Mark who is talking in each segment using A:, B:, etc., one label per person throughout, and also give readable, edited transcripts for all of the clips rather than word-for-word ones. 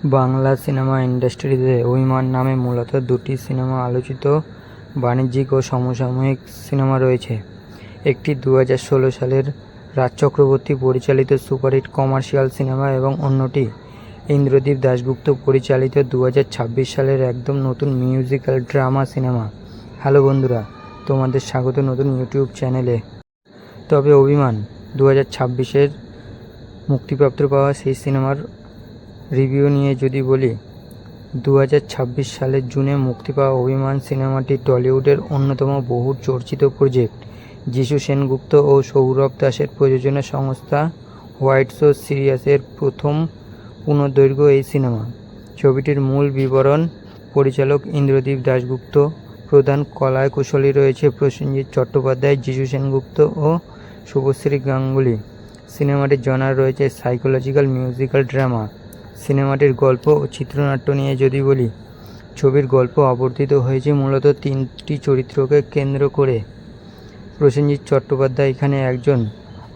A: Bangla cinema ইন্ডাস্ট্রিতে অভিমান নামে মূলত দুটি সিনেমা আলোচিত বাণিজ্যিক ও সমসাময়িক সিনেমা রয়েছে। একটি 2016 সালের রাজ চক্রবর্তী পরিচালিত সুপারহিট কমার্শিয়াল সিনেমা এবং অন্যটি ইন্দ্রদীপ দাশগুপ্ত পরিচালিত 2026 সালের একদম নতুন মিউজিক্যাল ড্রামা সিনেমা। হ্যালো বন্ধুরা, তোমাদের স্বাগত নতুন ইউটিউব চ্যানেলে। তবে অভিমান 2026-এর মুক্তিপ্রাপ্ত পাওয়া সেই সিনেমার রিভিউ নিয়ে যদি বলি, 2026 সালের জুনে মুক্তি পাওয়া অভিমান সিনেমাটি টলিউডের অন্যতম বহু চর্চিত প্রজেক্ট। যিশু সেনগুপ্ত ও সৌরভ দাসের প্রযোজনা সংস্থা হোয়াইট শো সিরিয়াসের প্রথম পূর্ণদৈর্ঘ্য এই সিনেমা। ছবিটির মূল বিবরণ, পরিচালক ইন্দ্রদীপ দাশগুপ্ত, প্রধান কলায় কুশলী রয়েছে প্রসেনজিৎ চট্টোপাধ্যায়, যিশু সেনগুপ্ত ও শুভশ্রী গাঙ্গুলি। সিনেমাটির জনার রয়েছে সাইকোলজিক্যাল মিউজিক্যাল ড্রামা। সিনেমাটির গল্প ও চিত্রনাট্য নিয়ে যদি বলি, ছবির গল্প আবর্তিত হয়েছে মূলত তিনটি চরিত্রকে কেন্দ্র করে। প্রসেনজিৎ চট্টোপাধ্যায় এখানে একজন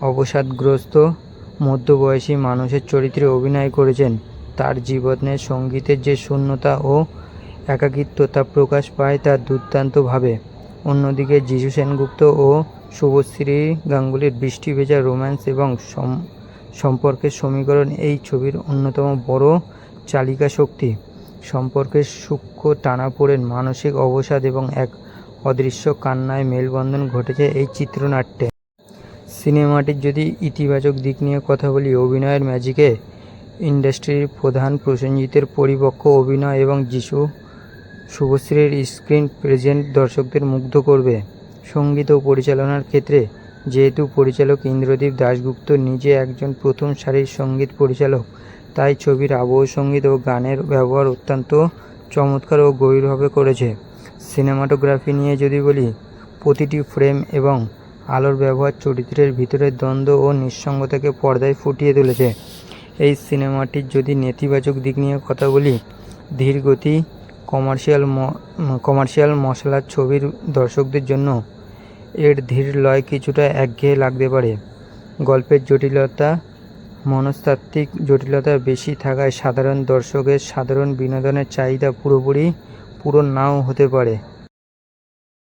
A: অবসাদগ্রস্ত মধ্যবয়সী মানুষের চরিত্রে অভিনয় করেছেন। তার জীবনের সঙ্গীতের যে শূন্যতা ও একাকিত্ব তা প্রকাশ পায় তার দুর্দান্তভাবে। অন্যদিকে যিশু সেনগুপ্ত ও শুভশ্রী গাঙ্গুলির বৃষ্টি ভেজা রোম্যান্স এবং সম্পর্কের সমীকরণ এই ছবির অন্যতম বড় চালিকা শক্তি। সম্পর্কের সূক্ষ্ম টানাপোড়েন, মানসিক অবসাদ এবং এক অদৃশ্য কান্নায় মেলবন্ধন ঘটেছে এই চিত্রনাট্যে। সিনেমাটির যদি ইতিবাচক দিক নিয়ে কথা বলি, অভিনয়ের ম্যাজিকে ইন্ডাস্ট্রির প্রধান প্রসেনজিতের পরিপক্ক অভিনয় এবং শুভশ্রীর স্ক্রিন প্রেজেন্ট দর্শকদের মুগ্ধ করবে। সঙ্গীত ও পরিচালনার ক্ষেত্রে, যেহেতু পরিচালক ইন্দ্রদীপ দাশগুপ্ত নিজে একজন প্রথম সারির সঙ্গীত পরিচালক, তাই ছবির আবহ সঙ্গীত ও গানের ব্যবহার অত্যন্ত চমৎকার ও গভীরভাবে করেছে। সিনেমাটোগ্রাফি নিয়ে যদি বলি, প্রতিটি ফ্রেম এবং আলোর ব্যবহার চরিত্রের ভিতরের দ্বন্দ্ব ও নিঃসঙ্গতাকে পর্দায় ফুটিয়ে তুলেছে। এই সিনেমাটির যদি নেতিবাচক দিক নিয়ে কথা বলি, ধীর গতি, কমার্শিয়াল মশলার ছবির দর্শকদের জন্য এর ধীর লয় কিছুটা একঘেয়ে লাগতে পারে। গল্পের জটিলতা, মনস্তাত্ত্বিক জটিলতা বেশি থাকায় সাধারণ দর্শকের সাধারণ বিনোদনের চাহিদা পুরোপুরি পূরণ নাও হতে পারে।